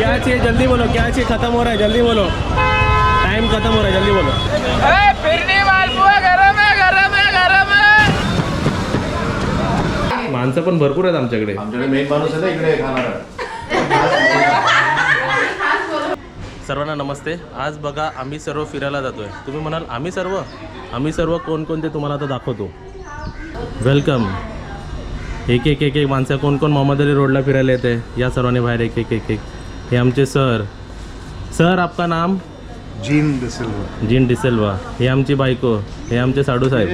क्या चाहिए जल्दी बोलो, क्या चाहिए, खत्म हो रहा है, जल्दी बोलो, टाइम खत्म हो रहा है, जल्दी बोलो। फिरनी मालपुआ गरम है, गरम है, गरम है। माणसं पण भरपूर आहेत आमच्याकडे. मेन माणूस आहे ना इकडे खाणार. सर्वांना नमस्ते. आज बघा आम्ही सर्व फिरायला जातोय. तुम्ही म्हणाल आम्ही सर्व कोणकोणते तुम्हाला आता दाखवतो. वेलकम. एक एक माणसं कोण मोहम्मद अली रोडला फिरायला येते. या सर्वांनी बाहेर एक हे आमचे सर आपका नाम? जीन डिसेल्वा. हे आमची बायको, हे आमचे साडू साहेब,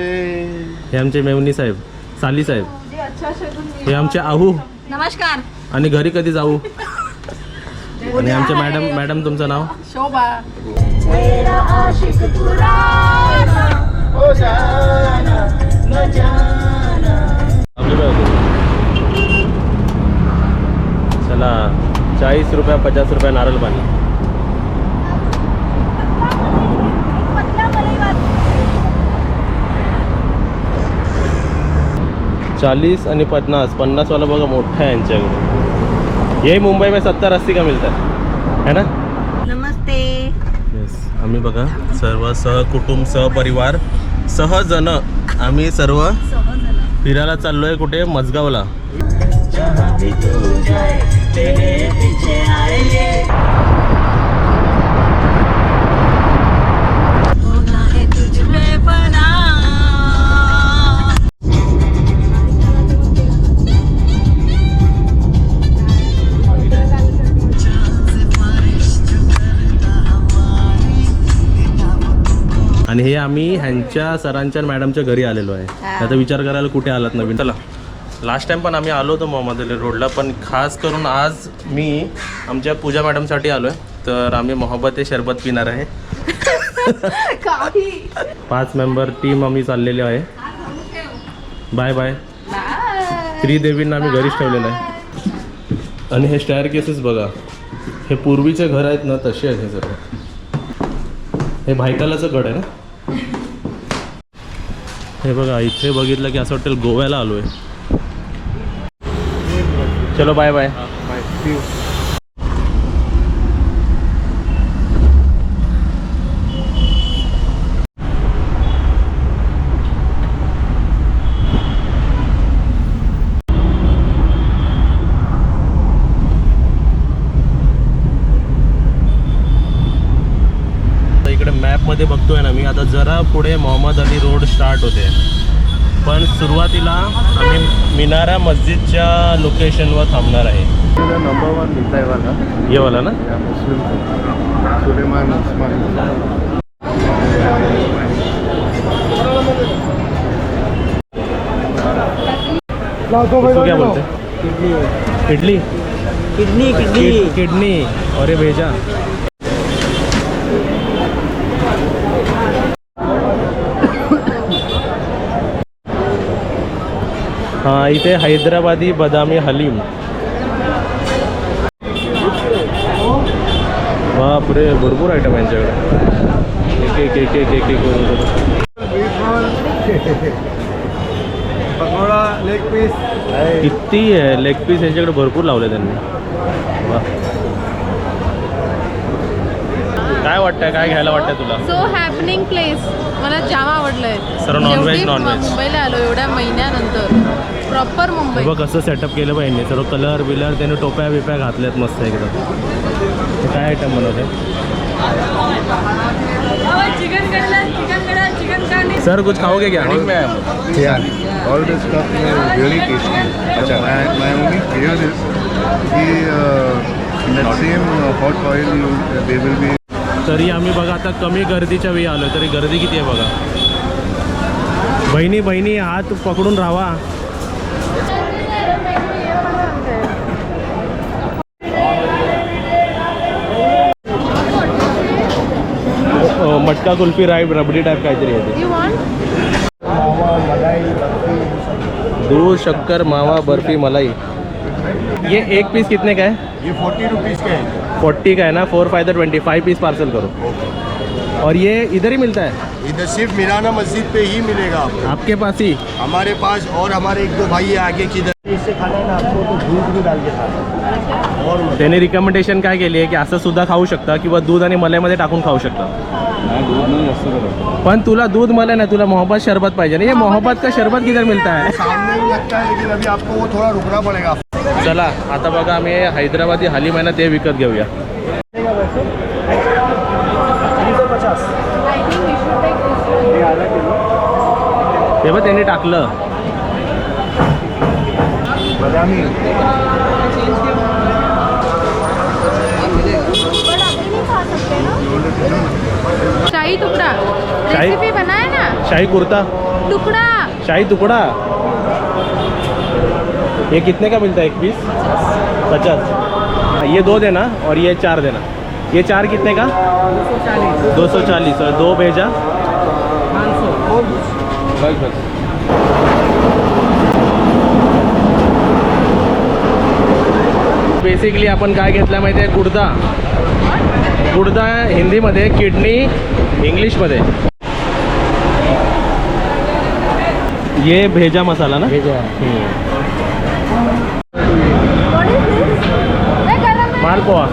हे आमचे मेवणी साहेब, साली साहेब, हे आमचे आहू. नमस्कार. आणि घरी कधी जाऊ. आणि आमचे मॅडम तुमचं नाव? शोभा. चला 40 रुपया 50 रुपया नारळ पाणी. 40 आणि 50 वाला बघा मोठा आहे यांच्याकडे. यही मुंबई में 70-80 का मिलता है ना. नमस्ते. येस. आम्ही बघा सर्व सहकुटुंब सहपरिवार सहजन आम्ही सर्व फिरायला चाललोय. कुठे? मजगावला. आणि हे आम्ही ह्यांच्या सरांच्या मॅडमच्या घरी आलेलो आहे. आता विचार करायला कुठे आलात नवीन. चला, लास्ट टाइम पण आम्ही आलो होतो मोहम्मद अली रोडला, पण खास करून आज मी आमच्या पूजा मॅडमसाठी आलो आहे. तर आम्ही मोहब्बत शरबत पिणार आहे. 5 मेंबर टीम आम्ही चाललेले आहे. Bye bye. त्रिदेवींना आम्ही घरीच ठेवलेलं आहे. आणि हे स्टायर केसेस बघा, हे पूर्वीचे घर आहेत ना तसे आहेत हे सर्व. हे भायकालाचं गड आहे ना. हे बघा इथे बघितलं की असं वाटेल गोव्याला आलो आहे. चलो बाय बाय. इकडे मॅपमध्ये बघतोय ना मी, आता जरा पुढे मोहम्मद अली रोड स्टार्ट होते. पण सुरुवातीला आम्ही मिनारा मस्जिदच्या लोकेशनवर थांबणार आहे. नंबर 1 मिलता है वाला. ये वाला ना. मुस्लिम सुलेमान उस्मान. इसको क्या बोलते हैं? इडली. किडनी. अरे भेजा. हाँ, इथे हैदराबादी बदामी हलीम. बापरे भरपूर आयटम यांच्याकडे. एक पकोड़ा, लेग पीस. किती आहे लेग पीस यांच्याकडे भरपूर लावले त्यांनी. वा. काय वाटतंय, काय घ्यायला वाटतंय तुला? So happening place. मला जाम आवडलंय. सर्व नॉनव्हेज. मुंबईला आलो एवढ्या महिन्यानंतर. प्रॉपर मुंबई. बघ कसं सेटअप केलं पाहिजे. सर्व कलर बिलर त्याने टोप्या बिप्या घातल्यात मस्त एकदम. काय आयटम बनवते सर? कुछ खाओगे क्या? All this stuff is really tasty. अच्छा, my only fear is कि in that same hot oil they will be. तरी आम्ही बघा आता कमी गर्दीच्या वेळी आलो, तरी गर्दी किती आहे बघा. बहिणी हात पकडून राहा. मटका कुल्फी रबडी टाइप काहीतरी आहे. दूध शक्कर मावा बर्फी मलाई. ये एक पीस कितने का है? ये 40 रुपीज़ का है. 40 का है ना. 4 5 25 पीस पार्सल करो. और ये इधर ही मिलता है? इधर सिर्फ मिराना मस्जिद पे ही मिलेगा आपको. आपके पास ही? हमारे पास और हमारे 1-2 भाई है आगे की. से खाना है ना आपको तो दूध भी डाल के खाना है और मजा. त्याने रिकमेंडेशन काय केली आहे की असं सुद्धा खाऊ शकता किंवा दूध आणि मलाईमध्ये टाकून खाऊ शकता. पण तुला दूध मलाई नाही, तुला मोहब्बत शरबत पाहिजे ना. ये मोहब्बत का शरबत किधर मिलता है. सामने भी लगता है लेकिन अभी आपको वो थोड़ा रुकना पड़ेगा. चला आता बघा आम्ही हैदराबादी हालीम आहे ना ते विकत घेऊया. 350. ते बघ त्यांनी टाकलं. बदामी शाही टुकड़ा शाही- रेसिपी बनाए ना. शाही कुर्ता, टुकड़ा शाही टुकड़ा. ये कितने का मिलता है एक पीस? 50. ये 2 देना और ये 4 देना. ये 4 कितने का? 240 और 2 भेजा 500. बेसिकली आपण काय घेतलं माहिती आहे? कुर्ता. कुर्ता हिंदीमध्ये, किडनी इंग्लिशमध्ये. ये भेजा मसाला ना. मालपोहा.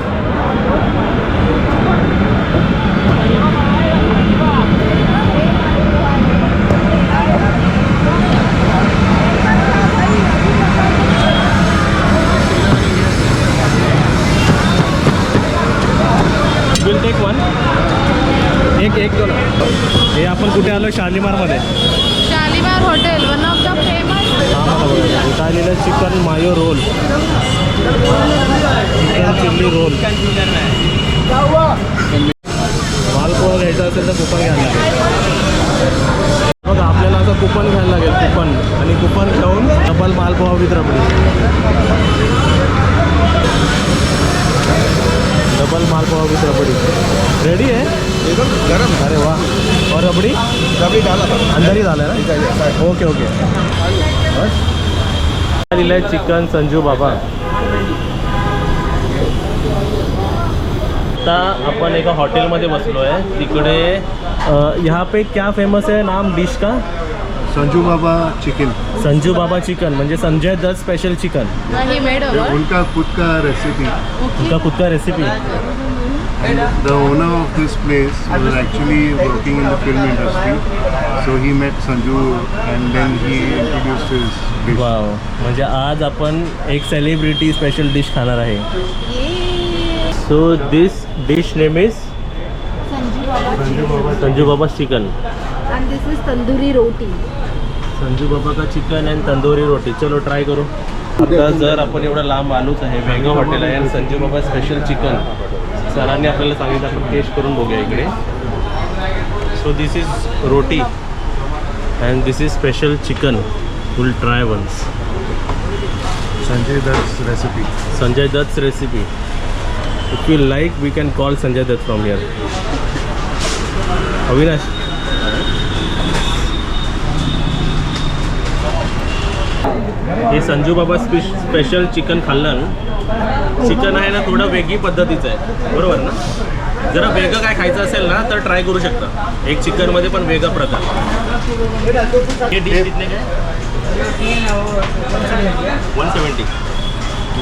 Will take one. एक दोन. हे आपण कुठे आलो? शालीमारमध्ये. Shalimar hotel one of the famous. काय लिहिलं? Chicken mayo roll, chicken chilli roll. Malpua घ्यायचा असेल तर कुपन घ्यायला लागेल. बघा आपल्याला असं कुपन घ्यायला लागेल. कुपन आणि कुपन घेऊन double malpua with rabri. Double malpua with rabri ready है एकदम गरम. अरे वाह. और रबड़ी रबड़ी डाला अंदर ही डाला है ना. Okay okay. लिहिलं आहे चिकन संजू बाबा. आता आपण एका हॉटेलमध्ये बसलो आहे. तिकडे यहाँ पे क्या फेमस है नाम डिश का? संजू बाबा चिकन. संजू बाबा चिकन म्हणजे Sanjay Dutt special chicken. He made ये उनका खुद का रेसिपी. उनका खुद का recipe. The owner of this place was actually working in the film industry, so he met Sanju and then he introduced his dish. Wow. म्हणजे आज आपण एक सेलिब्रिटी स्पेशल डिश खाणार आहे. So this dish name is Sanju Baba chicken. and this is tandoori roti. Sanju Baba का chicken and tandoori रोटी. चलो try करू. आता जर आपण एवढा लांब आलोच आहे, वेगळं हॉटेल आहे आणि संजू बाबा स्पेशल चिकन सरांनी आपल्याला सांगितलं, आपण टेस्ट करून बघूया इकडे. So this is roti and this is special chicken. Will try once. Sanjay Dutt's recipe. Sanjay Dutt's recipe. If you like we can call Sanjay Dutt from here. Avinash. हे संजू बाबा स्पेशल चिकन खाल्लं ना. चिकन आहे ना थोडं वेगळी पद्धतीचं आहे, बरोबर ना. जरा वेगळं काय खायचं असेल ना तर ट्राय करू शकता. एक चिकनमध्ये पण वेगळा प्रकार. हे डिश कितने काय?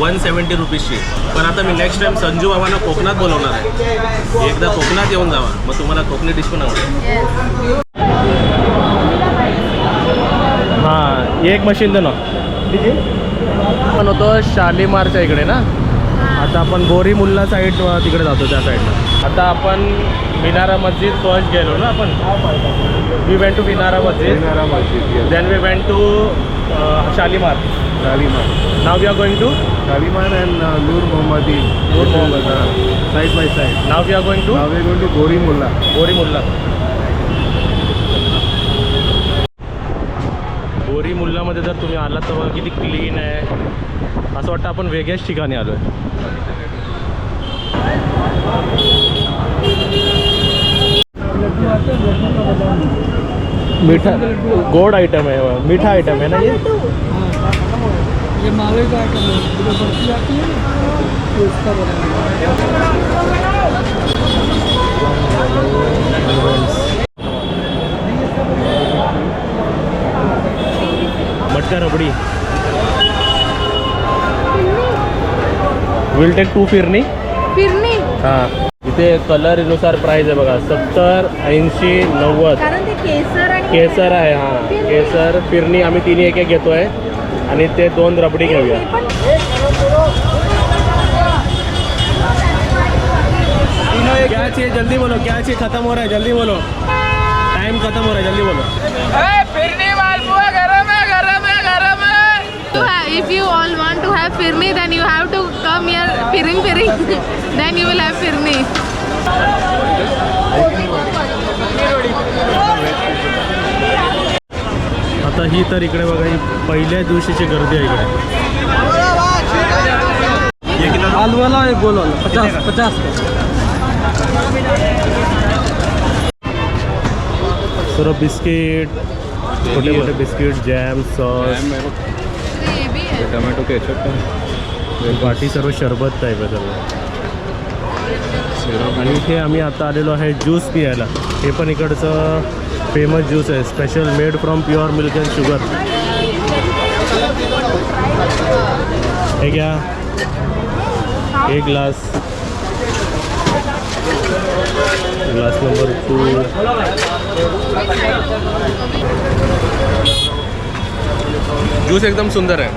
170 रुपीजची. पण आता मी नेक्स्ट टाइम संजू बाबांना कोकणात बोलवणार आहे. एकदा कोकणात येऊन जावा, मग तुम्हाला कोकणी डिश पण आवडेल. हां एक मशीन दे ना. आपण होतो शालीमारच्या इकडे ना. आता आपण बोरी मुल्ला साईड तिकडे जातो त्या साईडला. आता आपण मिनारा मस्जिद फर्स्ट गेलो ना आपण. We went to Minara Masjid. Then we went to Shalimar. Now we are going to Shalimar and Noor Mohammadi. Noor Mohammadi. Side by side. Now we are going to Now we are going to Gori Mulla. Bori Mulla. बोरी मुल्लामध्ये जर तुम्ही आलात तर बघा किती clean आहे. असं वाटतं आपण वेगळ्याच ठिकाणी आलो आहे. मीठा गोड आइटम है, मीठा आइटम है ना ये मावे का आइटम है, जो बर्फी आती है ना तो उसका मटका रबड़ी. Will take 2 फिरणी. फिरणी हां इथे कलरनुसार प्राईस आहे बघा 70, 80, 90. कारण ते केसर आणि केसर आहे. हां केसर फिरणी आम्ही तिन्ही एक एक घेतोय आणि ते 2 रबडी घेऊया. क्या चाहिए जल्दी बोलो, क्या चाहिए, खत्म हो रहा है जल्दी बोलो, टाइम खत्म हो रहा है जल्दी बोलो. फिरनी मालपुआ गरम है गरम है गरम है. if you all want to have firni then you have to come here firing then you will have firni. आता ही तर इकडे बघा ही पहिल्या दिवशीची गर्दी आहे इकडे. आलूवाला एक गोलवाला 50. सर्व बिस्किट, छोटे मोठे बिस्किट, जॅम, सॉस, ये भी है. टोमॅटो केचप बाटी सर्व शरबत टाईप आहे सर्व. आणि इथे आम्ही आता आलेलो आहे ज्यूस पियायला. हे पण इकडचं फेमस ज्यूस आहे, special made from pure milk and sugar. हे घ्या एक ग्लास नंबर 2. जूस एकदम सुंदर है,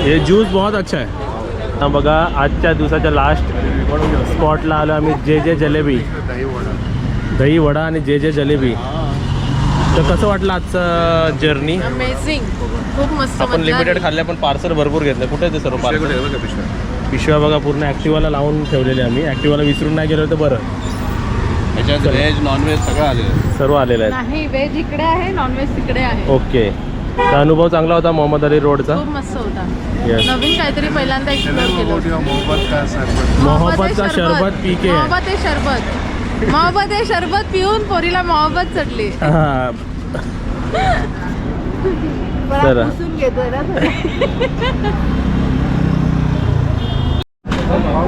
ये जूस बहुत अच्छा है. हा बघा आजच्या दिवसाच्या लास्ट स्पॉटला आलो आम्ही, जे जलेबी, दही वडा आणि जे जलेबी. तर कसं वाटलं आजचं जर्नी? अमेझिंग, खूप मस्त. आपण लिमिटेड खाल्ले पण पार्सल भरपूर घेतलं. कुठे ते सर्व पार्सल? पिशव्या बघा पूर्ण ॲक्टिवाला लावून ठेवलेले आम्ही. ॲक्टिवाला विसरून नाही गेलो तर बरं. याच्यात व्हेज नॉनव्हेज सगळं आलेलं सर्व आलेलं आहे. नाही, व्हेज इकडे आहे, नॉनव्हेज तिकडे आहे. ओके. तर अनुभव चांगला होता मोहम्मद अली रोडचा. खूप मस्त होता. Yes. नवीन काहीतरी पहिल्यांदा एक्सप्लोर केलं. मोहब्बतचा शरबत पी के. मोहब्बत हे शरबत पिऊन पोरीला मोहब्बत चढली. हां चला.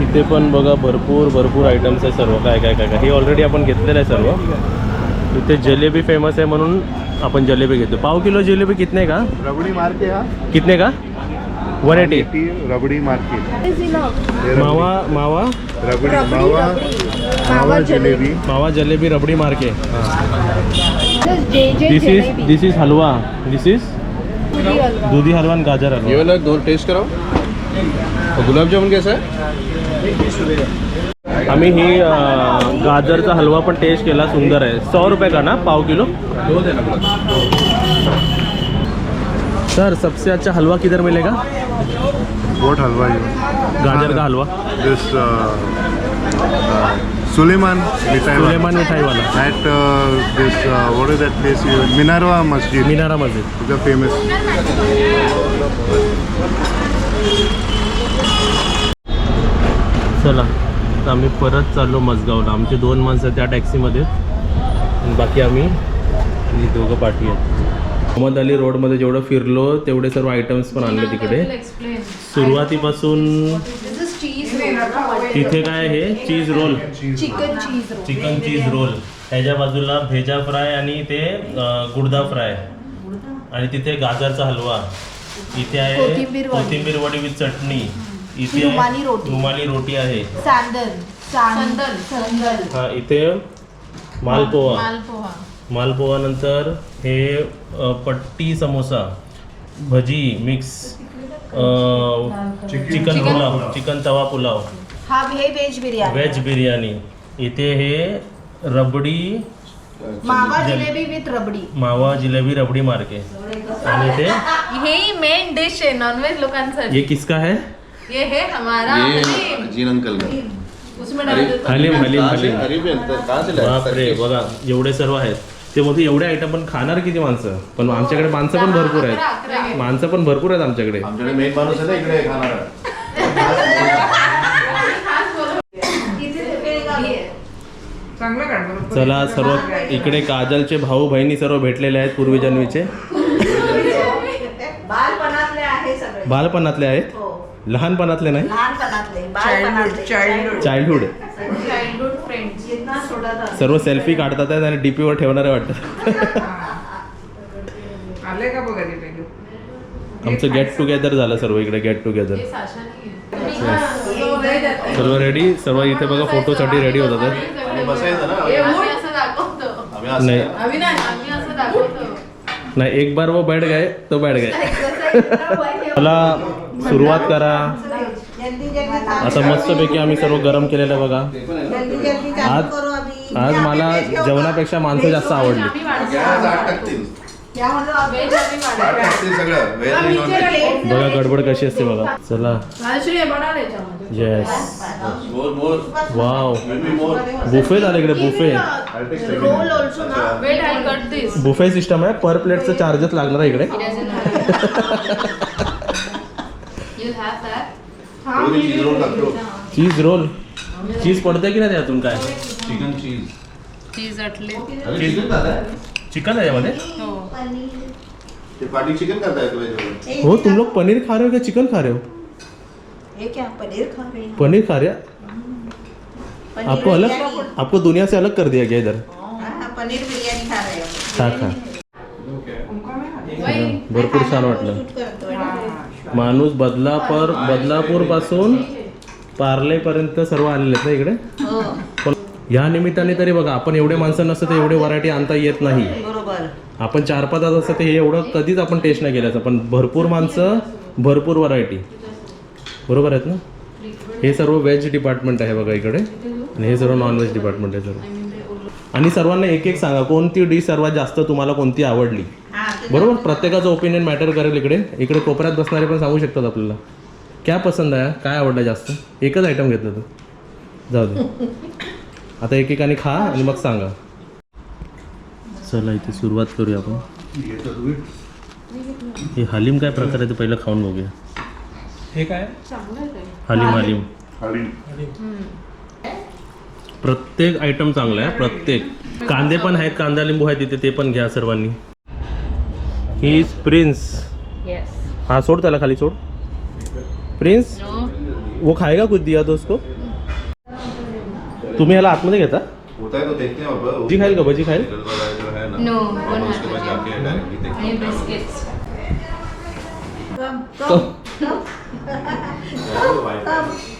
इथे पण बघा भरपूर आयटम्स आहे सर्व. काय हे ऑलरेडी आपण घेतलेलं आहे सर्व. इथे जलेबी फेमस आहे म्हणून आपण जलेबी घेतो. पाव किलो जलेबी कितने का? रबडी मार्के हा कितने का? 180. रबडी मार्के मावा जलेबी मावा जलेबी रबडी मार्के. दिस इज हलवा, दिस इज दूधी हलवा आणि गाजर हलवा. ये वाला दो टेस्ट कराओ. और गुलाब जामुन कैसा है? आम्ही ही गाजरचा हलवा पण टेस्ट केला, सुंदर आहे. 100 रुपये का ना पाव किलो? सर सबसे अच्छा हलवा किधर मिलेगा? What हलवा ये? गाजर का हलवा. This Suleiman मिठाई. सुलेमान मिठाई वाला. At this what is that place? Minara Masjid. मीनारा मस्जिद. It's a famous. चला तर आम्ही परत चाललो मजगावला. आमचे 2 माणसं त्या टॅक्सीमध्ये, बाकी आम्ही ही दोघं पाठी आहेत. मोहम्मद अली रोडमध्ये जेवढं फिरलो तेवढे सर्व आयटम्स पण आणले तिकडे. सुरुवातीपासून तिथे काय हे चीज रोल, चिकन चीज रोल, ह्याच्या बाजूला भेजा फ्राय आणि ते गुडदा फ्राय, आणि तिथे गाजरचा हलवा. इथे आहे कोथिंबीर वडी विथ चटणी. इथे रुमाली रोटी आहे. हा इथे मालपोहा नंतर हे पट्टी समोसा, भजी मिक्स, चिकन पुलाव, चिकन तवा पुलाव, हा हे व्हेज बिर्याणी. इथे हे रबडी, मावा जिलेबी विथ रबडी, मावा जिलेबी रबडी मार्के. आणि ते हे मेन डिश आहे नॉनव्हेज लोकांसाठी. ये किसका है? ये है हमारा हलीम. जीन अंकल का. उसमें डाल देते हैं. हलीम. बापरे बघा एवढे सर्व आहेत. ते मोठे एवढे आयटम पण खाणार किती माणसं? पण आमच्याकडे माणसं पण भरपूर आहेत. माणसं पण भरपूर आहेत आमच्याकडे. आमच्याकडे मेन माणूस आहे ना इकडे खाणार. चला सर्व इकडे काजलचे भाऊ बहिणी सर्व भेटलेले आहेत पूर्वीजन्मीचे. बालपणातले आहे सगळे. बालपणातले आहेत, हो. लहानपणातले नाही. लहानपणातले बालपणातले चाइल्डहुड. Childhood friends. जितना सोडा सर्व सेल्फी काढतात आहेत आणि डीपी वर ठेवणारे वाटतं. आले का बघा ते आमचं गेट टुगेदर झालं सर्व इकडे. Get together. हे साशा नाही आहे. सर्व रेडी, सर्व इथे बघा फोटोसाठी रेडी होतात. असं दाखवतो. नाही आम्ही असं दाखवतो. नाही, एक बार वो बैठ गए तो बैठ गए. मला सुरुवात करा. जल्दी जल्दी काम आता मस्तपैकी आम्ही सर्व गरम केलेलं बघा. जल्दी जल्दी काम आज करो अभी. आज मला जेवणापेक्षा माणसं जास्त आवडली. आम्ही वाढतो. क्या म्हणलं Veg आम्ही वाढतो. सगळं व्हेज नॉन बघा गडबड कशी असते बघा. चला येस, वाव, बुफे झाले इकडे. बुफे रोल ऑल्सो ना. Wait, I'll cut this. Buffet system आहे. पर प्लेटचं चार्जेस लागणार आहे इकडे. You'll have that. Cheese role टाकतो. चीज रोल, चीज पडते की नाही त्यातून काय? Chicken cheese. Cheese अटले. चिकन आहे यामध्ये. हो. ते पार्टी चिकन करता है तो वेज. हो, तुम लोग पनीर खा रहे हो क्या चिकन खा रहे हो? ये क्या पनीर खा रहे हैं? पनीर खा रहे हो? पनीर आपको अलग, बिरयानी. आपको दुनिया से अलग कर दिया गया इधर. हाँ, पनीर बिर्याणी खा रहे हैं. खा खा. भरपूर छान वाटलं. शूट करतोय ना. माणूस बदलापूर पासून पार्लेपर्यंत सर्व आलेले आहेत ना इकडे. हो पण या निमित्ताने तरी बघा, आपण एवढे माणसं नसतं तर एवढे व्हरायटी आणता येत नाही. बरोबर. आपण 4-5 तास असतं ते हे एवढं कधीच आपण टेस्ट नाही केल्याचं. पण भरपूर माणसं, भरपूर व्हरायटी. बरोबर आहेत ना. हे सर्व व्हेज डिपार्टमेंट आहे बघा इकडे, आणि हे सर्व नॉन व्हेज डिपार्टमेंट आहे सर्व. आणि सर्वांना एक एक सांगा कोणती डिश सर्वात जास्त तुम्हाला कोणती आवडली. हाँ, ते बरोबर, प्रत्येकाचं ओपिनियन मॅटर करेल. इकडे कोपऱ्यात बसणारे पण सांगू शकतात आपल्याला क्या पसंद आहे, काय आवडलं जास्त. एकच आयटम घेतलं तर जाऊ दे. आता एकेकाने खा आणि मग सांगा. चला इथे सुरुवात करूया आपण. हे हलीम काय प्रकार आहे ते पहिलं खाऊन बघूया. हे काय? हलीम थाली. प्रत्येक आयटम चांगला आहे. प्रत्येक. कांदे पण आहेत, कांदा लिंबू आहे तिथे, ते पण घ्या सर्वांनी. He is prince. Yes. हाँ छोड़, त्याला खाली छोड़. Prince No. वो खाएगा कुछ दिया तो उसको. तुम्ही याला आतमध्ये घेता. होता है तो देखते हैं अब. भजी खाईल का? भजी खाईल. होटल वाला जो है ना. No, अब one उसके बाद जाके डायरेक्टली देखते आणि biscuits. कम कम कम. हैं.